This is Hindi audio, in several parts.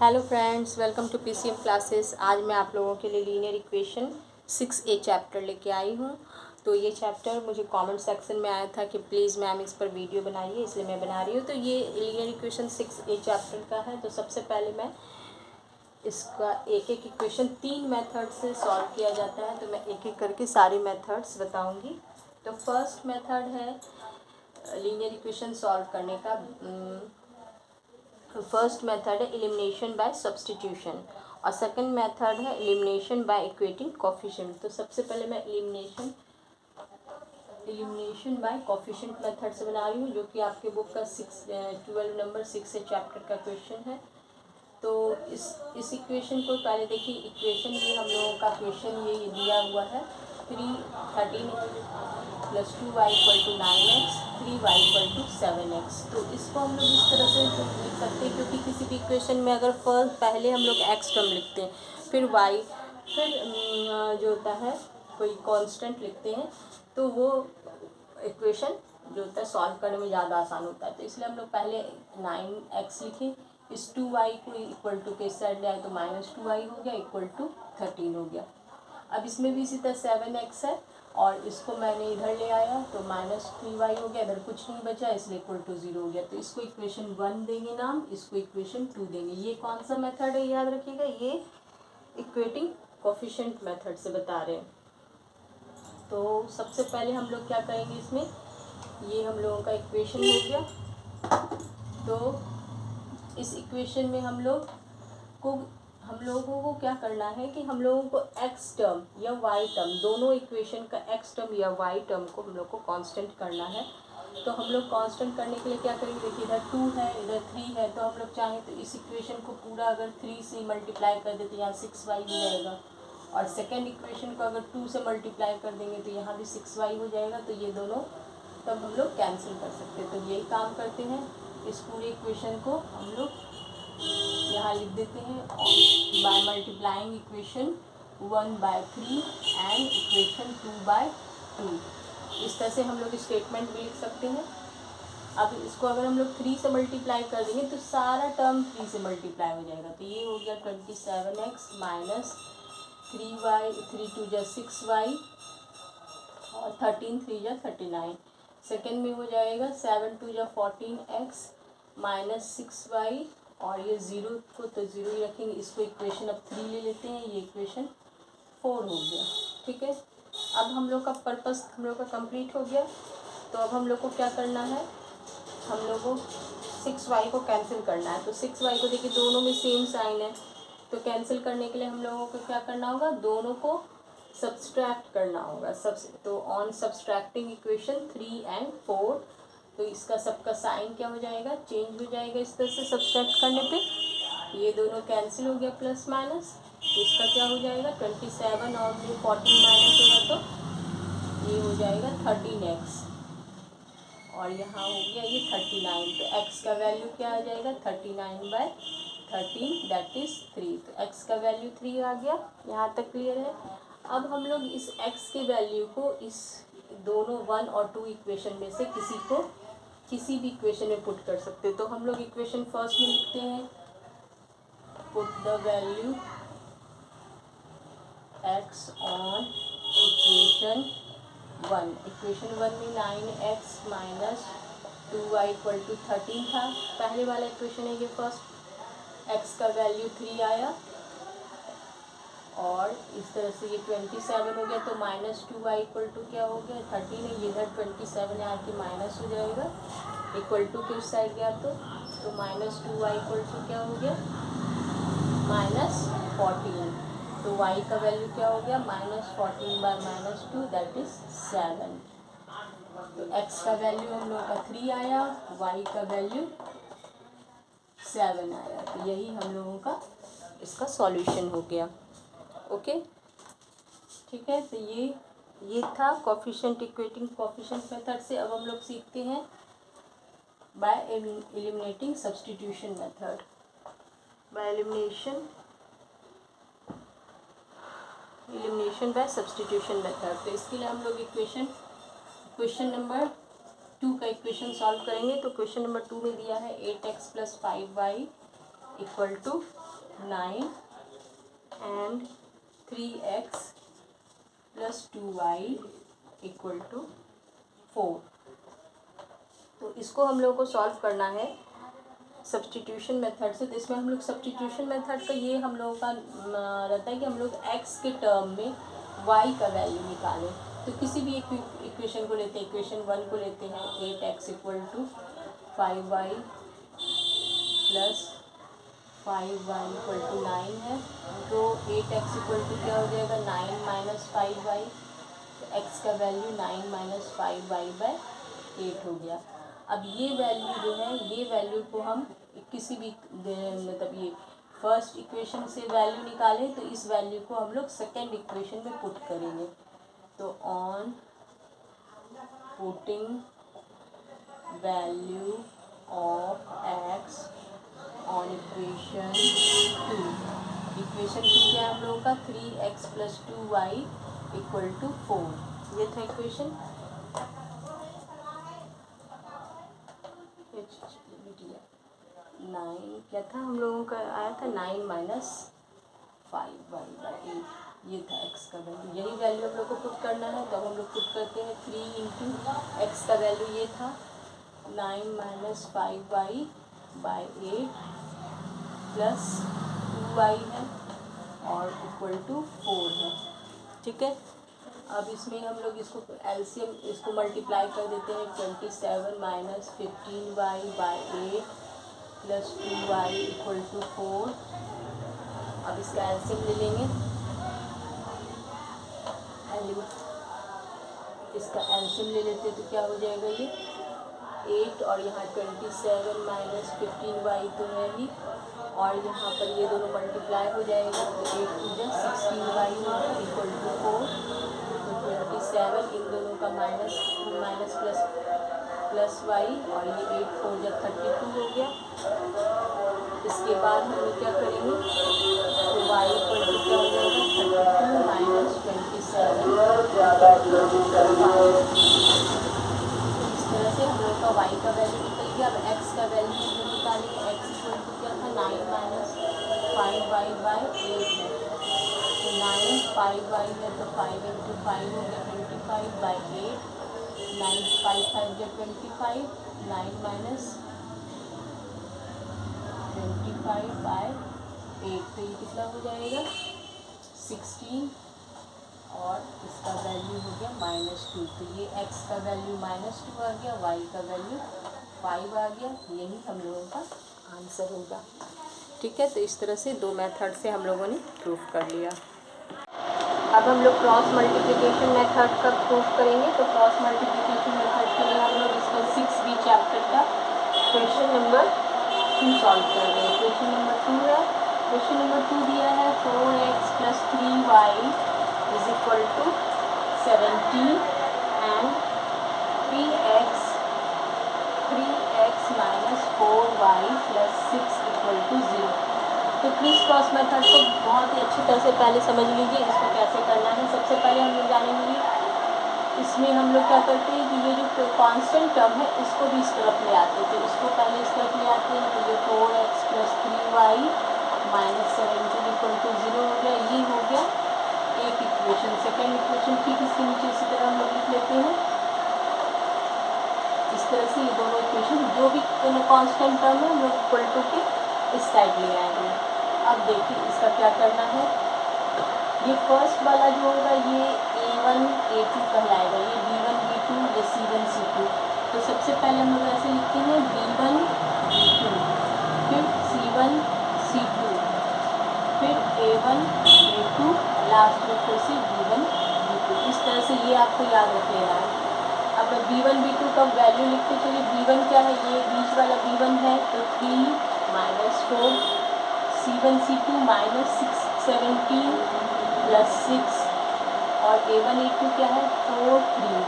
Hello friends, welcome to PCM classes. आज मैं आप लोगों के लिए लीनियर इक्वेशन 6A चैप्टर लेके आई हूँ। तो ये चैप्टर मुझे कमेंट सेक्शन में आया था कि प्लीज़ मैम इस पर वीडियो बनाइए, इसलिए मैं बना रही हूँ। तो ये लीनियर इक्वेशन 6A चैप्टर का है। तो सबसे पहले मैं इसका एक एक इक्वेशन 3 मेथड से सॉल्व किया जाता है। तो मैं एक एक करके सारी मेथड्स बताऊँगी। तो फर्स्ट मेथड है लीनियर इक्वेशन सॉल्व करने का। फर्स्ट मेथड है एलिमिनेशन बाय सब्स्टिट्यूशन और सेकंड मेथड है एलिमिनेशन बाय इक्वेटिंग कोफिशिएंट। तो सबसे पहले मैं एलिमिनेशन बाय कोफिशिएंट मेथड से बना रही हूँ, जो कि आपके बुक का 12 नंबर 6 चैप्टर का क्वेश्चन है। तो इस इक्वेशन को पहले देखिए। इक्वेशन ये हम लोगों का क्वेश्चन ये दिया हुआ है 13 + 2y = 9x, 3y = 7x। तो इसको हम लोग इस तरह से लिख सकते हैं, क्योंकि किसी भी इक्वेशन में अगर पहले हम लोग x टर्म लिखते हैं, फिर y, फिर जो होता है कोई कांस्टेंट लिखते हैं, तो वो इक्वेशन जो होता है सॉल्व करने में ज़्यादा आसान होता है। तो इसलिए हम लोग पहले 9x लिखें, इस 2y को इक्वल टू के साइड ले आए तो -2y हो गया, इक्वल टू 13 हो गया। अब इसमें भी इसी तरह 7x है और इसको मैंने इधर ले आया तो -3y हो गया, इधर कुछ नहीं बचा इसलिए इक्वल टू 0 हो गया। तो इसको इक्वेशन 1 देंगे नाम, इसको इक्वेशन 2 देंगे। ये कौन सा मेथड है याद रखिएगा, ये इक्वेटिंग कोफिशिएंट मेथड से बता रहे हैं। तो सबसे पहले हम लोग क्या करेंगे, इसमें ये हम लोगों का इक्वेशन हो गया। तो इस इक्वेशन में हम लोगों को क्या करना है कि हम लोगों को x टर्म या y टर्म, दोनों इक्वेशन का x टर्म या y टर्म को हम लोग को कांस्टेंट करना है। तो हम लोग कांस्टेंट करने के लिए क्या करेंगे, देखिए इधर 2 है, इधर 3 है। तो हम लोग चाहें तो इस इक्वेशन को पूरा अगर 3 से मल्टीप्लाई कर देते यहाँ 6y हो जाएगा, और सेकेंड इक्वेशन को अगर 2 से मल्टीप्लाई कर देंगे तो यहाँ भी 6y हो जाएगा। तो ये दोनों तब हम लोग कैंसिल कर सकते हैं। तो यही काम करते हैं, इस पूरे इक्वेशन को हम लोग यहाँ लिख देते हैं by multiplying equation 1/3 and equation 2/2। इस तरह से हम लोग स्टेटमेंट भी लिख सकते हैं। अब इसको अगर हम लोग 3 से मल्टीप्लाई कर देंगे तो सारा टर्म 3 से मल्टीप्लाई हो जाएगा। तो ये हो गया 27x माइनस 3y, 3 2 जा 6y और 13 3 जा 39। सेकेंड में हो जाएगा 7 2 जा 14x माइनस 6y, और ये 0 को तो 0 ही रखेंगे। इसको इक्वेशन अब 3 ले लेते हैं, ये इक्वेशन 4 हो गया। ठीक है, अब हम लोग का पर्पस हम लोग का कंप्लीट हो गया। तो अब हम लोग को क्या करना है, हम लोग को 6y को कैंसिल करना है। तो 6y को देखिए दोनों में सेम साइन है, तो कैंसिल करने के लिए हम लोगों को क्या करना होगा, दोनों को सब्सट्रैक्ट करना होगा। तो ऑन सब्सट्रैक्टिंग इक्वेशन 3 एंड 4, तो इसका सबका साइन क्या हो जाएगा, चेंज हो जाएगा। इस तरह से सब्सट्रैक्ट करने पे ये दोनों कैंसिल हो गया प्लस माइनस। तो इसका क्या हो जाएगा 27 और 14 माइनस होगा तो ये हो जाएगा 13x, और यहाँ हो गया ये 39। तो x का वैल्यू क्या आ जाएगा 39/13 दैट इज़ 3। तो x का वैल्यू 3 आ गया। यहाँ तक क्लियर है। अब हम लोग इस x के वैल्यू को इस दोनों 1 और 2 इक्वेशन में से किसी भी इक्वेशन में पुट कर सकते हैं। तो हम लोग इक्वेशन फर्स्ट में लिखते हैं, put the value x on equation 1। Equation 1 में 9x माइनस 2y = 13 था, पहले वाला इक्वेशन है ये फर्स्ट। x का वैल्यू 3 आया और इस तरह से ये 27 हो गया। तो -2y = क्या हो गया 13 है, ये इधर 27 यहाँ की माइनस हो जाएगा, इक्वल टू के उस साइड गया तो -2y = क्या हो गया -14। तो y का वैल्यू क्या हो गया -14/-2 दैट इज़ 7। तो x का वैल्यू हम लोग का 3 आया, y का वैल्यू 7 आया। तो यही हम लोगों का इसका सॉल्यूशन हो गया। ओके, ठीक है। तो ये था कोफिशिएंट, इक्वेटिंग कोफिशिएंट मेथड से। अब हम लोग सीखते हैं bye eliminating substitution method, by elimination by substitution method. तो इसके लिए हम लोग क्वेश्चन नंबर 2 का इक्वेशन सॉल्व करेंगे। तो क्वेश्चन नंबर 2 में दिया है 8x + 5y = 9 and 3x plus 2y equal to 4। तो इसको हम लोगों को सॉल्व करना है सब्स्टिट्यूशन मेथड से। तो इसमें हम लोग सब्स्टिट्यूशन मेथड का ये हम लोगों का रहता है कि हम लोग x के टर्म में y का वैल्यू निकालें। तो किसी भी एक इक्वेशन को लेते हैं, इक्वेशन 1 को लेते हैं 8x equal to 5y plus 5y equal to 9 है। तो 8x इक्वल टू क्या हो जाएगा 9 माइनस 5y। तो x का वैल्यू 9 माइनस 5y बाय 8 हो गया। अब ये वैल्यू जो है, ये वैल्यू को हम किसी भी मतलब ये फर्स्ट इक्वेशन से वैल्यू निकालें तो इस वैल्यू को हम लोग सेकेंड इक्वेशन में पुट करेंगे। तो on putting value of x on equation 2, equation 2 क्या है हम लोगों का 3x plus 2y equal to 4। ये था इक्वेशन। नाइन क्या था हम लोगों का आया था 9 माइनस 5y बाई 8। ये था x का वैल्यू, यही वैल्यू हम लोग को पुट करना है। तो हम लोग पुट करते हैं 3 इंटू एक्स का वैल्यू ये था 9 minus 5y by 8 plus 2y है और इक्वल टू 4 है। ठीक है, अब इसमें हम लोग इसको एलसीएम इसको मल्टीप्लाई कर देते हैं 27 minus 15y by 8 plus 2y equal to 4। अब इसका एलसीएम ले लेंगे, इसका एलसीएम ले लेते हैं तो क्या हो जाएगा ये 8 और यहाँ 27 माइनस 15y तो है ही, और यहाँ पर ये दोनों मल्टीप्लाई हो जाएगा तो 8 टू जा 16y होगा इक्वल टू 4। तो 27 इन दोनों का माइनस माइनस प्लस y और ये 8 4 जा 32 हो गया। इसके बाद हम लोग क्या करेंगे तो y इक्वल टू क्या हो जाएगा 32 माइनस 27। इस तरह से हम लोग का y का वैल्यू निकल गया। अब x का वैल्यू हम लोग निकालेंगे, x इक्वल टू क्या था 9 माइनस 5y बाई 8 है। तो 9 5y है तो 5 इंटू 5 हो गया 25 बाई 8। 9 5 5 जो 25, 9 माइनस 25 बाई 8 तो ये कितना हो जाएगा 16 और इसका वैल्यू हो गया -2। तो ये x का वैल्यू -2 आ गया, y का वैल्यू 5 आ गया। यही हम लोगों का आंसर होगा। ठीक है, तो इस तरह से दो मेथड से हम लोगों ने प्रूफ कर लिया। अब हम लोग क्रॉस मल्टीप्लिकेशन मेथड का प्रूफ करेंगे। तो क्रॉस मल्टीप्लिकेशन मेथड के लिए हम लोग इसका 6b चैप्टर का क्वेश्चन नंबर 2 सॉल्व कर रहे हैं। क्वेश्चन नंबर 2 है, क्वेश्चन नंबर 2 दिया है 4x plus 3y is equal to 17 and 3x minus 4y plus 6 equal to 0। तो क्रिस क्रॉस मेथड को बहुत ही अच्छी तरह से पहले समझ लीजिए इसको कैसे करना है। सबसे पहले हम लोग जानेंगे इसमें हम लोग क्या करते हैं कि ये जो कांस्टेंट टर्म है इसको भी इस तरफ ले आते हैं। तो इसको पहले इस तरफ ले आते हैं तो ये 4x plus 3y minus 17 equal to 0 हो गया। ये हो गया एक इक्वेशन। सेकेंड इक्वेशन ठीक इसके नीचे इसी तरह हम लोग लिख लेते हैं। इस तरह से ये दोनों इक्वेशन जो भी कांस्टेंट टर्म है हम लोग इक्वल टू के इस साइड ले आएंगे। अब देखिए इसका क्या करना है। ये फर्स्ट वाला जो होगा ये a1 a2 कहलाएगा, ये b1 b2 ये c1 c2। तो सबसे पहले हम लोग ऐसे लिखते हैं b1 b2 फिर c1 c2 फिर a1 a2 लास्ट में फिर से b1 b2। इस तरह से ये आपको याद रख लेना है। अब b1 b2 का वैल्यू लिखते चलिए। b1 क्या है, ये बीच वाला b1 है तो 3 minus 4, c1 c2 minus 17 plus 6 और a1 a2 क्या है 4 3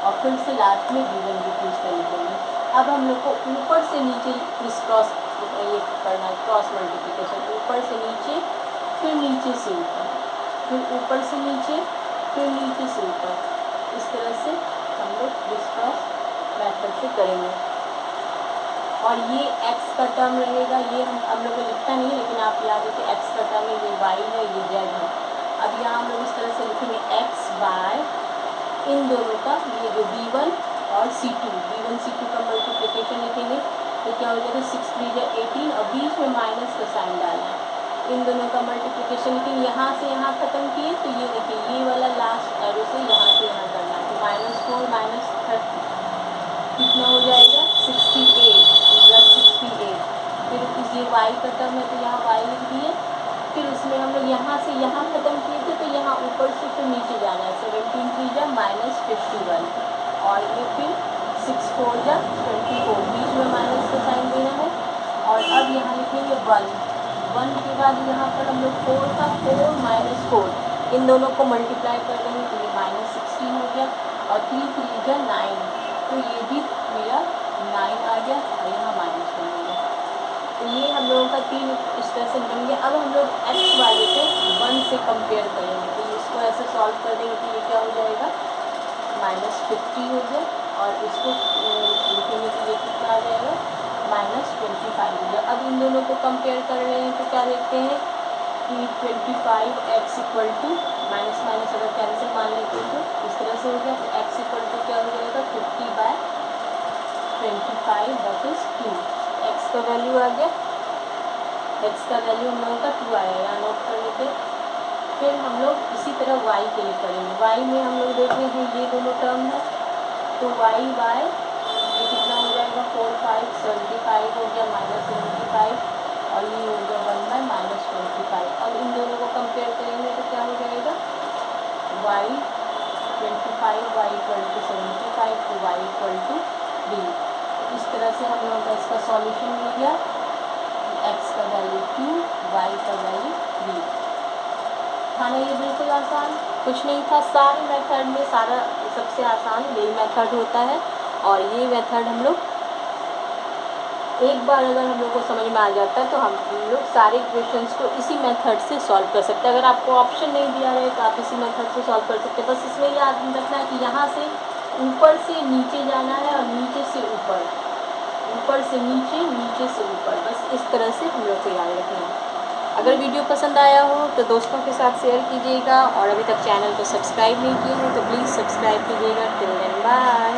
और फिर से लास्ट में b1 b2 इस तरीके में। अब हम लोग को ऊपर से नीचे इस क्रॉस ये करना है, क्रॉस मल्टीप्लिकेशन ऊपर से नीचे फिर नीचे से ऊपर फिर ऊपर से नीचे फिर नीचे से ऊपर। इस तरह से हम लोग क्रिस क्रॉस मेथड से करेंगे। और ये x का टर्म रहेगा, ये हम लोग को लिखता नहीं है लेकिन आप याद रखिए x का टर्म है, ये y है, ये z है। अब यहाँ हम लोग इस तरह से लिखेंगे x बाय इन दोनों का ये जो b1 और c2 का मल्टीप्लिकेशन लिखेंगे तो क्या हो जाएगा 6 3 या 18 और बीच में माइनस का साइन डालना है। इन दोनों का मल्टीप्लिकेशन लेकिन यहाँ से यहाँ ख़त्म किए तो ये देखिए ये वाला लास्ट एरो से यहाँ करना है तो -4 -30 कितना हो जाएगा 68 प्लस 68। फिर ये y का टर्म है तो यहाँ y लिख दिए। फिर इसमें हम लोग यहाँ से यहाँ ख़त्म किए थे तो यहाँ ऊपर से फिर नीचे जाना है 17 3 जा -51 और ये फिर 6 4 जा 24 बीच में माइनस का साइन देना है। और अब यहाँ लिखेंगे 1 के बाद यहाँ पर हम लोग 4 का 4 -4 इन दोनों को मल्टीप्लाई कर देंगे तो ये -16 हो गया और 3 3 जा 9 तो ये भी मेरा 9 आ गया और यहाँ -1 हो गया। तो ये हम लोगों का 3 इस तरह से बन गया। अब हम लोग x वाले से 1 से कंपेयर करेंगे तो इसको ऐसे सॉल्व कर देंगे तो ये क्या हो जाएगा -50 हो गया और इसको लिखेंगे तो ये कितना आ जाएगा -25 हो गया। अब इन दोनों को कंपेयर कर रहे हैं तो क्या देखते हैं कि 25x equal to minus minus अगर कैंसिल मान लेते हैं तो इस तरह से हो गया तो x इक्वल टू क्या हो जाएगा 50/25 दैट इज 2। x का वैल्यू आ गया, x का वैल्यू हम लोगों का 2 आया, यहाँ नोट कर लेते। फिर हम लोग इसी तरह y के लिए करेंगे। y में हम लोग देख रहे हैं ये दोनों टर्म है तो y बाय ये कितना हो जाएगा 4 5 75 हो गया -75 और ये हो गया 1 -25। अब इन दोनों को कंपेयर करेंगे तो क्या हो जाएगा y 25 y इक्वल टू 75 तो y इक्वल टू d। इस तरह से हम लोगों का इसका सॉल्यूशन मिल गया, x का वैल्यू 2 y का वैल्यू 3। था ना ये बिल्कुल आसान, कुछ नहीं था। सारे मेथड में सारा सबसे आसान यही मेथड होता है और ये मेथड हम लोग एक बार अगर हम लोग को समझ में आ जाता है तो हम लोग सारे क्वेश्चंस को इसी मेथड से सॉल्व कर सकते हैं। अगर आपको ऑप्शन नहीं दिया रहे तो आप इसी मेथड से सॉल्व कर सकते हैं। बस इसमें याद रखना है कि यहाँ से ऊपर से नीचे जाना है और नीचे से ऊपर, ऊपर से नीचे, नीचे से ऊपर, बस इस तरह से हम लोग को याद रखना है। अगर वीडियो पसंद आया हो तो दोस्तों के साथ शेयर कीजिएगा और अभी तक चैनल को सब्सक्राइब नहीं किए हैं तो प्लीज़ सब्सक्राइब कीजिएगा। Till then bye.